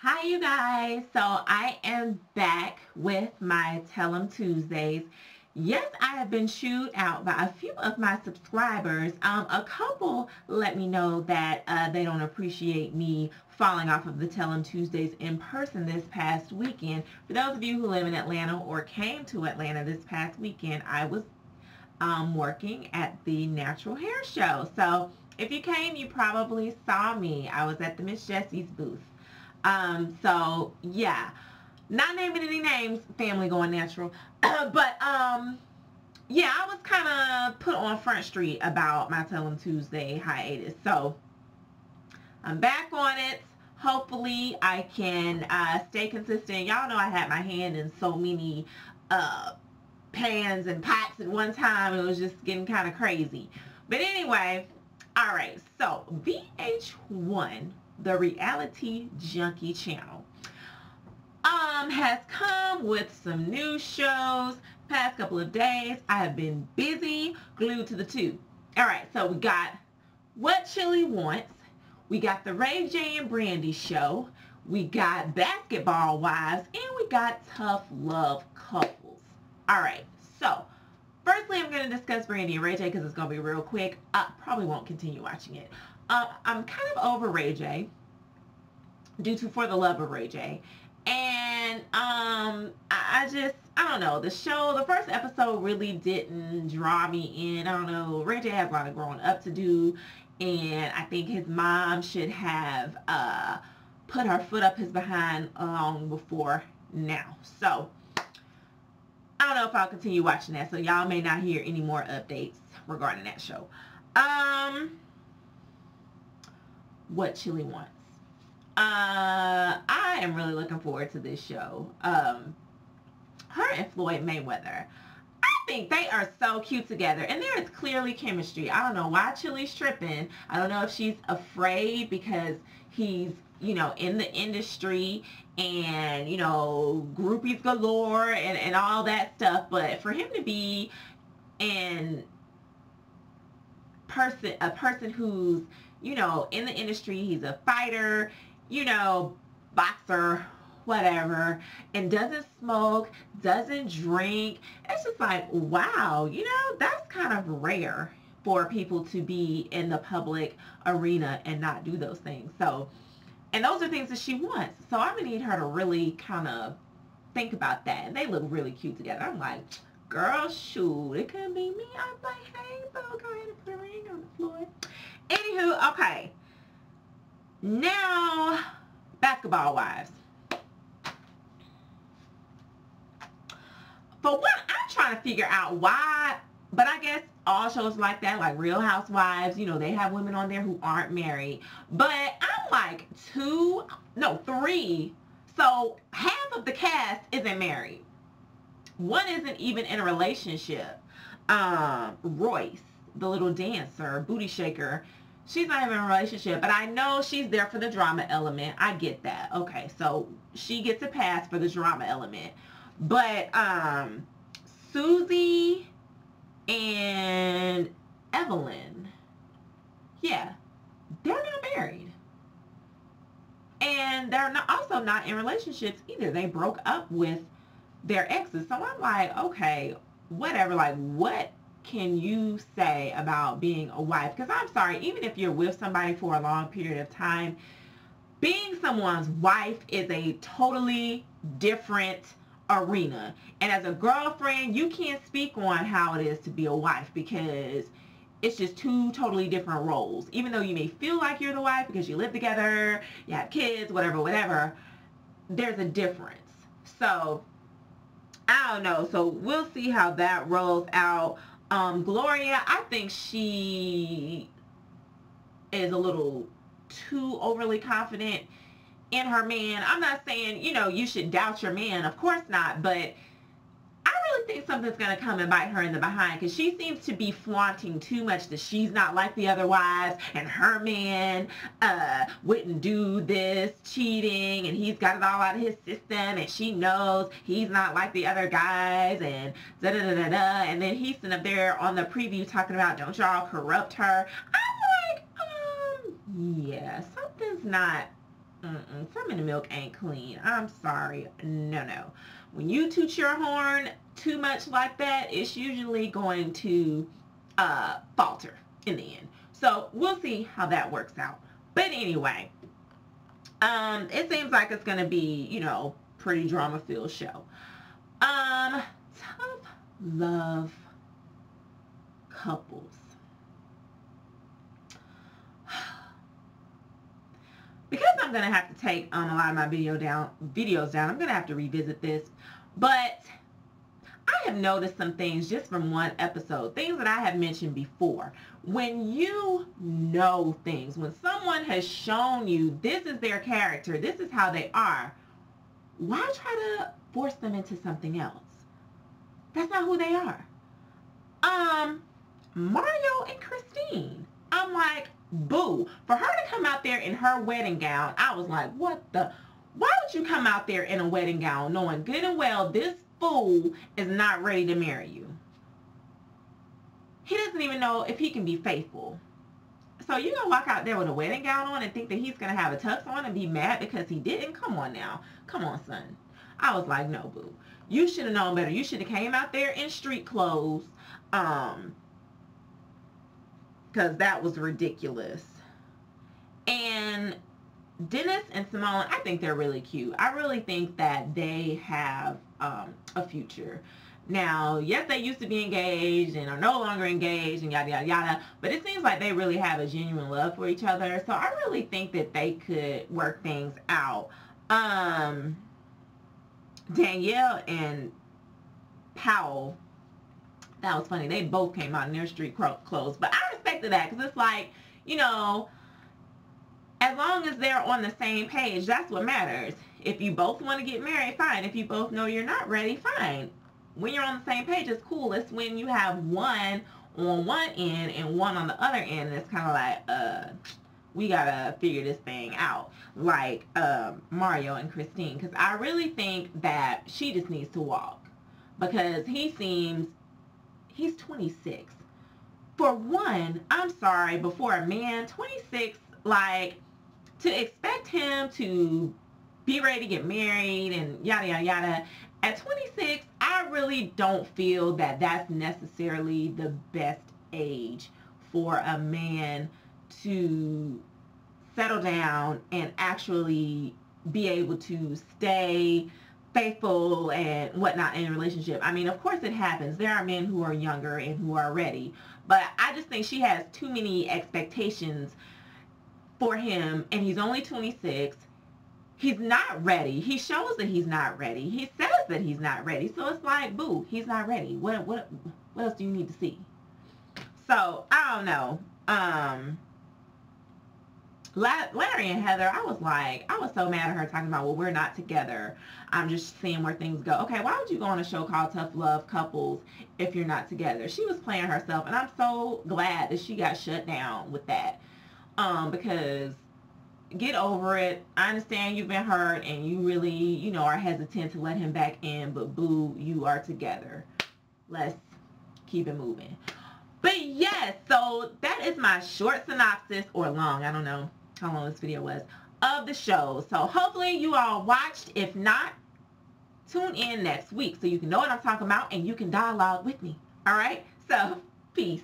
Hi you guys, so I am back with my Tell 'em Tuesdays. Yes, I have been chewed out by a few of my subscribers. A couple let me know that they don't appreciate me falling off of the Tell 'em Tuesdays in person this past weekend. For those of you who live in Atlanta or came to Atlanta this past weekend, I was working at the Natural Hair Show. So if you came, you probably saw me. I was at the Miss Jessie's booth. So yeah, not naming any names, family going natural, but yeah, I was kind of put on Front Street about my Tell 'em Tuesday hiatus. So I'm back on it. Hopefully I can stay consistent. Y'all know I had my hand in so many pans and pots at one time. It was just getting kind of crazy. But anyway, all right, so VH1, the reality junkie channel, has come with some new shows. Past couple of days I have been busy, glued to the tube. All right, so we got What Chili Wants, we got the Ray J and Brandy show, we got Basketball Wives, and we got Tough Love Couples. All right, so firstly, I'm going to discuss Brandy and Ray J because it's going to be real quick. I probably won't continue watching it. I'm kind of over Ray J due to For the Love of Ray J. And I don't know. The first episode really didn't draw me in. I don't know. Ray J has a lot of growing up to do. And I think his mom should have put her foot up his behind long before now. So I don't know if I'll continue watching that, so y'all may not hear any more updates regarding that show. What Chili Wants. I am really looking forward to this show. Her and Floyd Mayweather. I think they are so cute together, and there is clearly chemistry. I don't know why Chili's tripping. I don't know if she's afraid because he's, in the industry and, groupies galore and all that stuff. But for him to be a person who's, in the industry, he's a fighter, boxer, whatever, and doesn't smoke, doesn't drink. It's just like, wow, that's kind of rare for people to be in the public arena and not do those things. So, and those are things that she wants. So I'm going to need her to really kind of think about that. And they look really cute together. I'm like, girl, shoot, it could be me. I'm like, hey, boo, go ahead and put a ring on the floor. Anywho, okay. Now, Basketball Wives. For one, I'm trying to figure out why, but I guess all shows like that, like Real Housewives, they have women on there who aren't married. But I'm like 3. So half of the cast isn't married. One isn't even in a relationship. Royce, the little dancer, booty shaker, she's not even in a relationship, but I know she's there for the drama element. I get that. Okay, so she gets a pass for the drama element. But Susie and Evelyn, yeah, they're not married. And they're also not in relationships either. They broke up with their exes. So I'm like, okay, whatever. Like, what can you say about being a wife? Because I'm sorry, even if you're with somebody for a long period of time, being someone's wife is a totally different arena. And as a girlfriend, you can't speak on how it is to be a wife because it's just two totally different roles. Even though you may feel like you're the wife because you live together, you have kids, whatever, there's a difference. So I don't know. So we'll see how that rolls out. Gloria, I think she is a little too overly confident in her man. I'm not saying, you should doubt your man. Of course not. But I really think something's going to come and bite her in the behind because she seems to be flaunting too much that she's not like the other wives and her man wouldn't do this, cheating, and he's got it all out of his system and she knows he's not like the other guys and da-da-da-da-da. And then he's sitting up there on the preview talking about don't y'all corrupt her. I'm like, yeah, something's not Some of the milk ain't clean. I'm sorry. No, no. When you toot your horn too much like that, it's usually going to falter in the end. So we'll see how that works out. But anyway, it seems like it's going to be, you know, pretty drama-filled show. Tough love couples. Because I'm going to have to take a lot of my videos down, I'm going to have to revisit this. But I have noticed some things just from one episode, things that I have mentioned before. When you know things, when someone has shown you this is their character, this is how they are, why try to force them into something else? That's not who they are. Mario and Christine. I'm like, boo. For her to come out there in her wedding gown, I was like, what the? Why would you come out there in a wedding gown knowing good and well this fool is not ready to marry you? He doesn't even know if he can be faithful. So you're going to walk out there with a wedding gown on and think that he's going to have a tux on and be mad because he didn't? Come on now. Come on, son. I was like, no, boo. You should have known better. You should have came out there in street clothes. Because that was ridiculous. And Dennis and Simone, I think they're really cute. I really think that they have a future. Now, yes, they used to be engaged and are no longer engaged and yada, yada, yada. But it seems like they really have a genuine love for each other. So I really think that they could work things out. Danielle and Powell, that was funny. They both came out in their street clothes. But I respected that because it's like, you know, as long as they're on the same page, that's what matters. If you both want to get married, fine. If you both know you're not ready, fine. When you're on the same page, it's cool. It's when you have one on one end and one on the other end, and it's kind of like, we gotta figure this thing out. Like Mario and Christine. Because I really think that she just needs to walk. Because he's 26. For one, I'm sorry, before a man, 26, like, to expect him to be ready to get married and yada, yada, yada. At 26, I really don't feel that that's necessarily the best age for a man to settle down and actually be able to stay faithful and whatnot in a relationship. I mean, of course it happens. There are men who are younger and who are ready. But I just think she has too many expectations for him, and he's only 26. He's not ready. He shows that he's not ready. He says that he's not ready. So it's like, boo, he's not ready. What else do you need to see? So, I don't know. Larry and Heather, I was so mad at her talking about, well, we're not together. I'm just seeing where things go. Okay, why would you go on a show called Tough Love Couples if you're not together? She was playing herself, and I'm so glad that she got shut down with that. Because get over it. I understand you've been hurt and you really, you know, are hesitant to let him back in, but boo, you are together. Let's keep it moving. But yes, so that is my short synopsis, or long, I don't know how long this video was, of the show. So hopefully you all watched. If not, tune in next week so you can know what I'm talking about and you can dialogue with me. All right? So, peace.